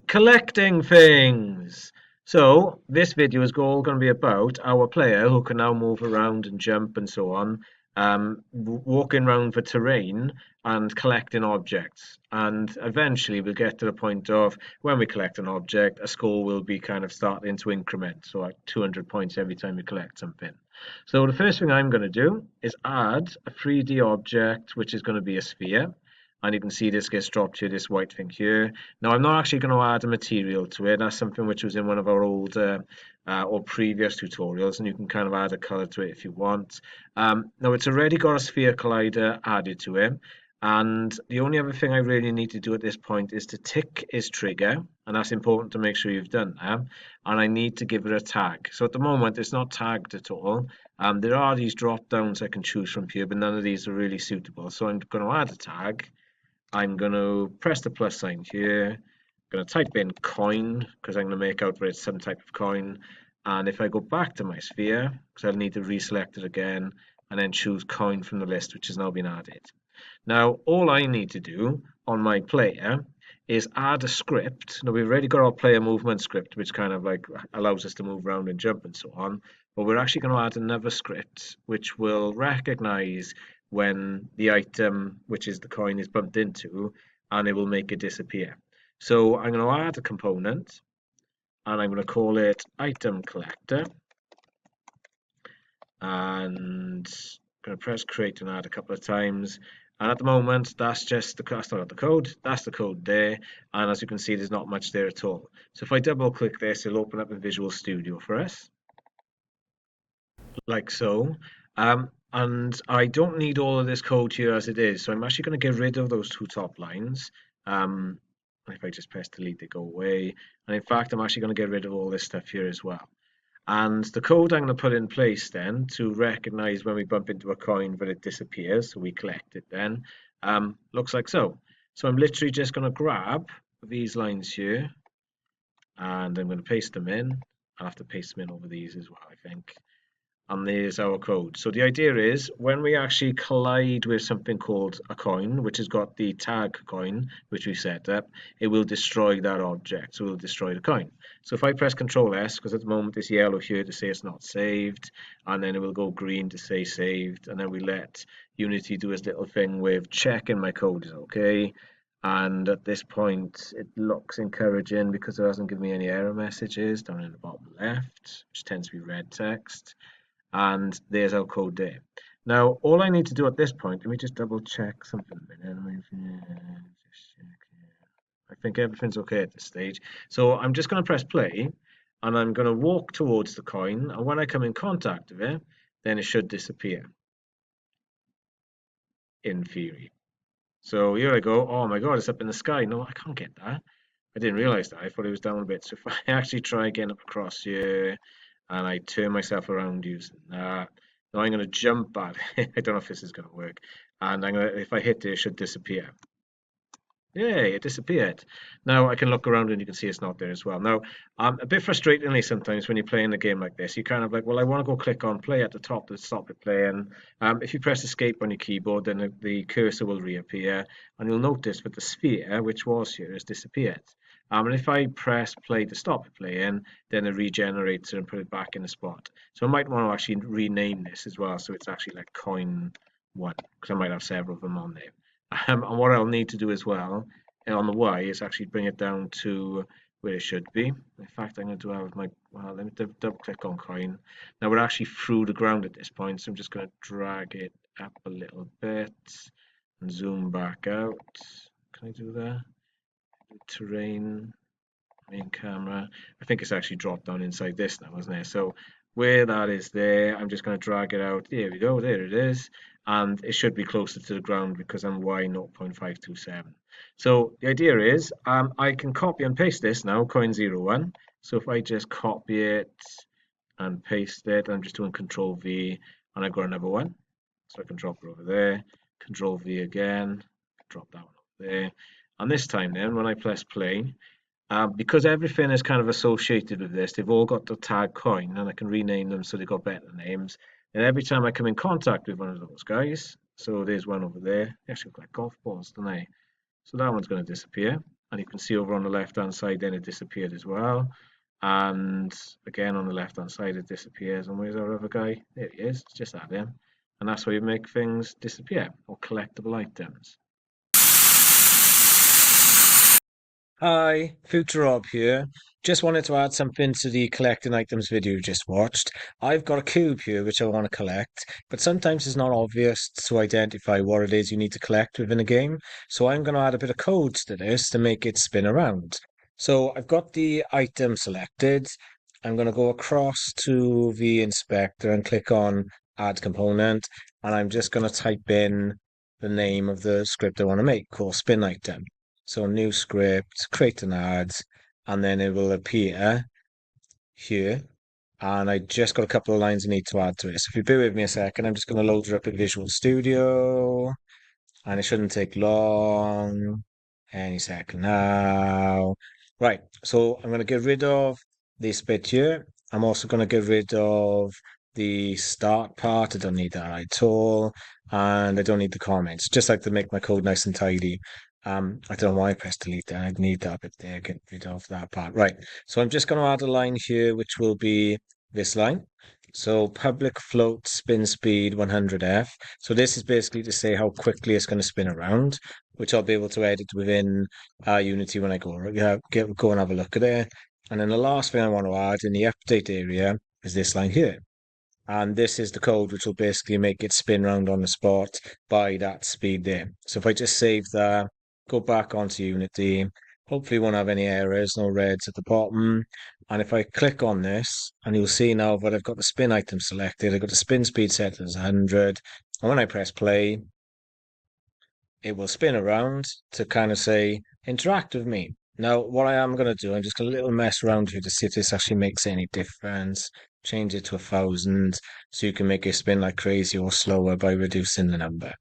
Collecting things. So this video is all going to be about our player who can now move around and jump and so on, walking around the terrain and collecting objects. And eventually we'll get to the point of when we collect an object, a score will be kind of starting to increment. So like 200 points every time you collect something. So the first thing I'm going to do is add a 3D object, which is going to be a sphere. And you can see this gets dropped here, this white thing here. Now, I'm not actually going to add a material to it. That's something which was in one of our old or previous tutorials, and you can kind of add a color to it if you want. Now, it's already got a sphere collider added to it. And the only other thing I really need to do at this point is to tick its trigger, and that's important to make sure you've done that. And I need to give it a tag. So at the moment, it's not tagged at all. There are these drop downs I can choose from here, but none of these are really suitable. So I'm going to add a tag. I'm going to press the plus sign here. I'm going to type in coin because I'm going to make out that it's some type of coin. And if I go back to my sphere, because I'll need to reselect it again, and then choose coin from the list, which has now been added. Now, all I need to do on my player is add a script. Now, we've already got our player movement script, which kind of like allows us to move around and jump and so on. But we're actually going to add another script, which will recognize when the item, which is the coin, is bumped into, and it will make it disappear. So I'm going to add a component, and I'm going to call it item collector, and I'm going to press create and add a couple of times. And at the moment, that's just that's not the code, that's the code there. And as you can see, there's not much there at all. So if I double click this, it'll open up in Visual Studio for us, like so. And I don't need all of this code here as it is. So I'm actually going to get rid of those two top lines. If I just press delete, they go away. And in fact, I'm actually going to get rid of all this stuff here as well. And the code I'm going to put in place then to recognize when we bump into a coin that it disappears, so we collect it then, looks like so. So I'm literally just going to grab these lines here and I'm going to paste them in. I'll have to paste them in over these as well, I think. And there's our code. So the idea is when we actually collide with something called a coin, which has got the tag coin, which we set up, it will destroy that object. So it will destroy the coin. So if I press Control S, because at the moment it's yellow here to say it's not saved, and then it will go green to say saved, and then we let Unity do its little thing with checking my code is okay. And at this point, it looks encouraging because it hasn't given me any error messages down in the bottom left, which tends to be red text. And there's our code there. Now, all I need to do at this point, let me just double check something a minute. I think everything's okay at this stage. So I'm just going to press play and I'm going to walk towards the coin. And when I come in contact with it, then it should disappear in theory. So here I go. Oh my God, it's up in the sky. No, I can't get that. I didn't realize that. I thought it was down a bit. So if I actually try again up across here, and I turn myself around using that. Now I'm going to jump at it. I don't know if this is going to work. And if I hit it, it should disappear. Yay, it disappeared. Now I can look around and you can see it's not there as well. Now, a bit frustratingly sometimes when you're playing a game like this, you kind of like, well, I want to go click on play at the top to stop it playing. If you press escape on your keyboard, then the cursor will reappear. And you'll notice that the sphere, which was here, has disappeared. And if I press play to stop it playing, then it regenerates it and put it back in the spot. So I might want to actually rename this as well, so it's actually like coin one, because I might have several of them on there. And what I'll need to do as well on the Y is actually bring it down to where it should be. In fact, I'm going to do it with my, well, let me double click on coin. Now we're actually through the ground at this point, so I'm just going to drag it up a little bit and zoom back out. Can I do that? Terrain, main camera. I think it's actually dropped down inside this now, isn't it? So where that is there, I'm just going to drag it out. There we go, there it is. And it should be closer to the ground because I'm Y 0.527. So the idea is I can copy and paste this now, coin01. So if I just copy it and paste it, I'm just doing Control V and I've got another one. So I can drop it over there, Control V again, drop that one over there. And this time then, when I press play, because everything is kind of associated with this, they've all got the tag coin, and I can rename them so they've got better names. And every time I come in contact with one of those guys, so there's one over there, they actually look like golf balls, don't they? So that one's going to disappear. and you can see over on the left hand side then it disappeared as well, and again on the left hand side it disappears. And where's our other guy? There he is. It's just add him, and that's where you make things disappear, or collectible items. Hi, Future Rob here. Just wanted to add something to the collecting items video you just watched. I've got a cube here which I want to collect, but sometimes it's not obvious to identify what it is you need to collect within a game. So I'm going to add a bit of codes to this to make it spin around. So I've got the item selected. I'm going to go across to the inspector and click on Add Component, and I'm just going to type in the name of the script I want to make, called Spin Item. So new script, create an ad, and then it will appear here. And I just got a couple of lines I need to add to it. So if you bear with me a second, I'm just going to load it up in Visual Studio, and it shouldn't take long. Any second now. Right, so I'm going to get rid of this bit here. I'm also going to get rid of the start part. I don't need that at all. And I don't need the comments. Just like to make my code nice and tidy. I don't know why I pressed delete there. I need that bit there, get rid of that part. Right, so I'm just going to add a line here, which will be this line. So public float spin speed 100F. So this is basically to say how quickly it's going to spin around, which I'll be able to edit within Unity when I go go and have a look at it. And then the last thing I want to add in the update area is this line here. And this is the code which will basically make it spin around on the spot by that speed there. So if I just save that, go back onto Unity, hopefully won't have any errors, no reds at the bottom. And if I click on this, and you'll see now that I've got the spin item selected, I've got the spin speed set as 100. And when I press play, it will spin around to kind of say, interact with me. Now, what I am going to do, I'm just going to little mess around here to see if this actually makes any difference. Change it to 1,000 so you can make it spin like crazy or slower by reducing the number.